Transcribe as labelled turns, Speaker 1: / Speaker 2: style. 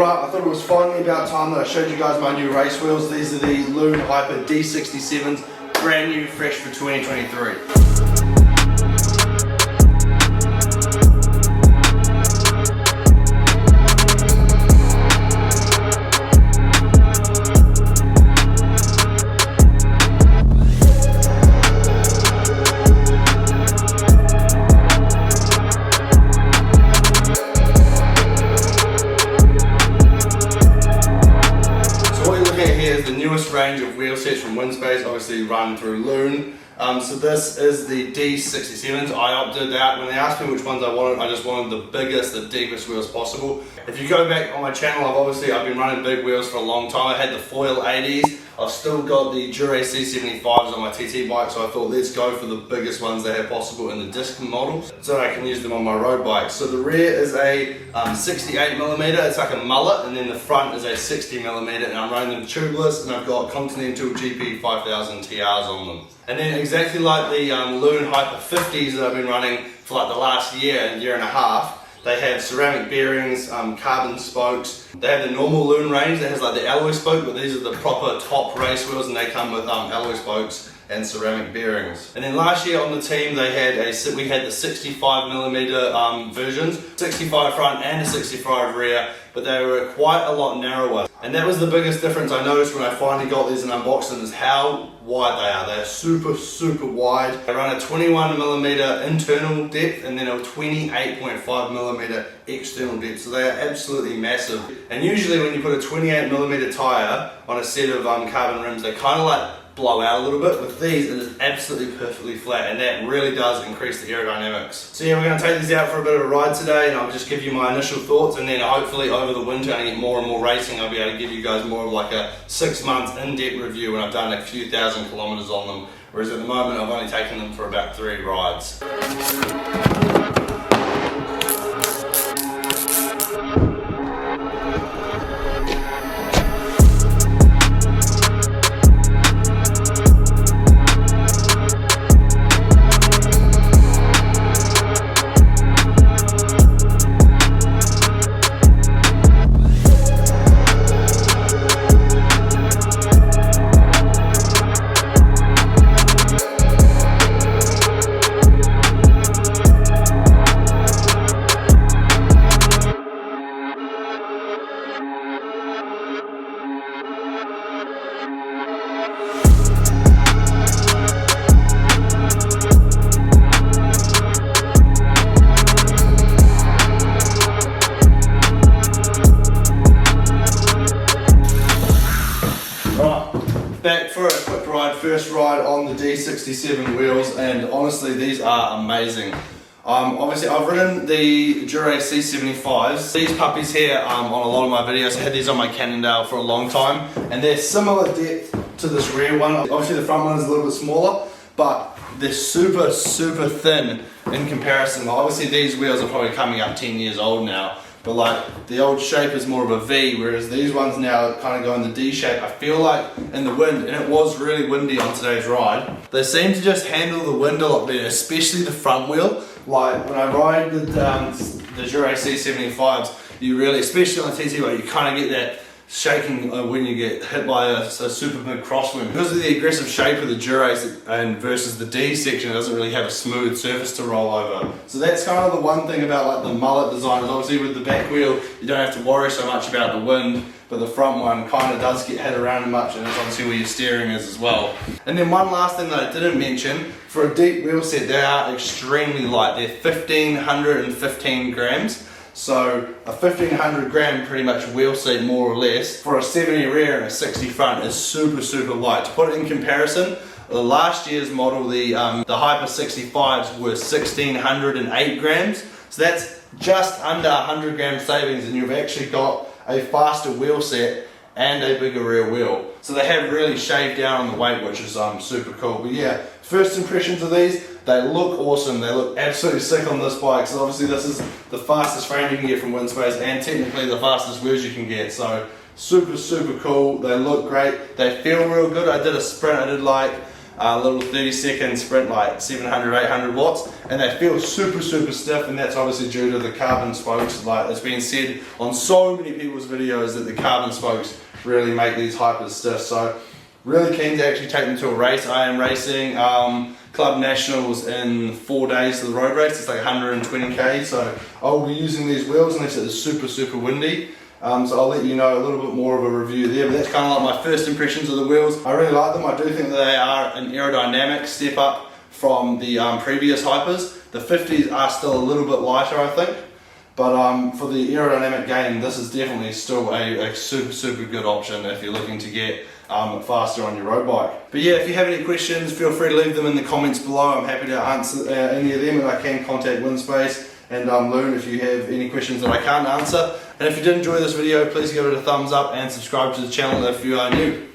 Speaker 1: Right, I thought it was finally about time that I showed you guys my new race wheels. These are the Lun D67s, brand new, fresh for 2023. Range of wheel sets from Winspace, obviously run through Lun. So this is the D67s. I opted out when they asked me which ones I wanted. I just wanted the biggest, the deepest wheels possible. If you go back on my channel, I've been running big wheels for a long time. I had the foil 80s. I've still got the Dura C75s on my TT bike, so I thought let's go for the biggest ones they have possible in the disc models, so I can use them on my road bike. So the rear is a 68mm, it's like a mullet, and then the front is a 60mm, and I'm running them tubeless, and I've got Continental GP 5000 TRs on them. And then exactly like the Lun Hyper 50s that I've been running for like the last year and a half, they have ceramic bearings, carbon spokes. They have the normal Lun range that has like the alloy spoke, but these are the proper top race wheels, and they come with alloy spokes and ceramic bearings. And then last year on the team, we had the 65mm versions, 65 front and a 65 rear, but they were quite a lot narrower. And that was the biggest difference I noticed when I finally got these and unboxed them, is how wide they are. They are super, super wide. They run a 21mm internal depth and then a 28.5mm external depth, so they are absolutely massive. And usually when you put a 28mm tyre on a set of carbon rims, they kind of like blow out a little bit. With these, it is absolutely perfectly flat, and that really does increase the aerodynamics. So yeah, we're going to take these out for a bit of a ride today, and I'll just give you my initial thoughts, and then hopefully over the winter, and I get more and more racing, I'll be able to give you guys more of like a 6 month in-depth review when I've done a few thousand kilometers on them, whereas at the moment I've only taken them for about 3 rides. Back for a quick ride, first ride on the D67 wheels, and honestly these are amazing. Obviously I've ridden the Dura C75s. These puppies here on a lot of my videos, I had these on my Canon for a long time, and they're similar depth to this rear one. Obviously the front one is a little bit smaller, but they're super, super thin in comparison. Obviously these wheels are probably coming up 10 years old now, but like the old shape is more of a V, whereas these ones now kind of go in the D shape. I feel like in the wind, and it was really windy on today's ride, they seem to just handle the wind a lot better, especially the front wheel. Like when I ride the Dura C75s, you really, especially on the TT bike, you kind of get that shaking when you get hit by a super big crosswind. Because of the aggressive shape of the Dura and versus the D section, it doesn't really have a smooth surface to roll over. So that's kind of the one thing about like the mullet design, is obviously with the back wheel you don't have to worry so much about the wind, but the front one kind of does get hit around much, and that's obviously where your steering is as well. And then one last thing that I didn't mention, for a deep wheel set, they are extremely light. They're 1515 grams. So a 1500 gram pretty much wheel seat, more or less, for a 70 rear and a 60 front is super, super light. To put it in comparison, the last year's model, the Hyper 65s were 1608 grams. So that's just under 100 gram savings, and you've actually got a faster wheel set and a bigger rear wheel. So they have really shaved down on the weight, which is super cool. But yeah, first impressions of these, they look awesome. They look absolutely sick on this bike. So obviously this is the fastest frame you can get from Winspace, and technically the fastest wheels you can get. So super, super cool. They look great. They feel real good. I did a sprint. I did like little 30-second sprint, like 700, 800 watts, and they feel super stiff, and that's obviously due to the carbon spokes. Like it's been said on so many people's videos that the carbon spokes really make these hypers stiff. So really keen to actually take them to a race. I am racing Club Nationals in 4 days to the road race. It's like 120k, so I'll be using these wheels unless it is super windy. So I'll let you know a little bit more of a review there, but that's kind of like my first impressions of the wheels. I really like them. I do think that they are an aerodynamic step up from the previous hypers. The 50s are still a little bit lighter, I think, but for the aerodynamic game, this is definitely still a super good option if you're looking to get faster on your road bike. But yeah, if you have any questions, feel free to leave them in the comments below. I'm happy to answer any of them, and I can contact Winspace and Lun if you have any questions that I can't answer. And if you did enjoy this video, please give it a thumbs up and subscribe to the channel if you are new.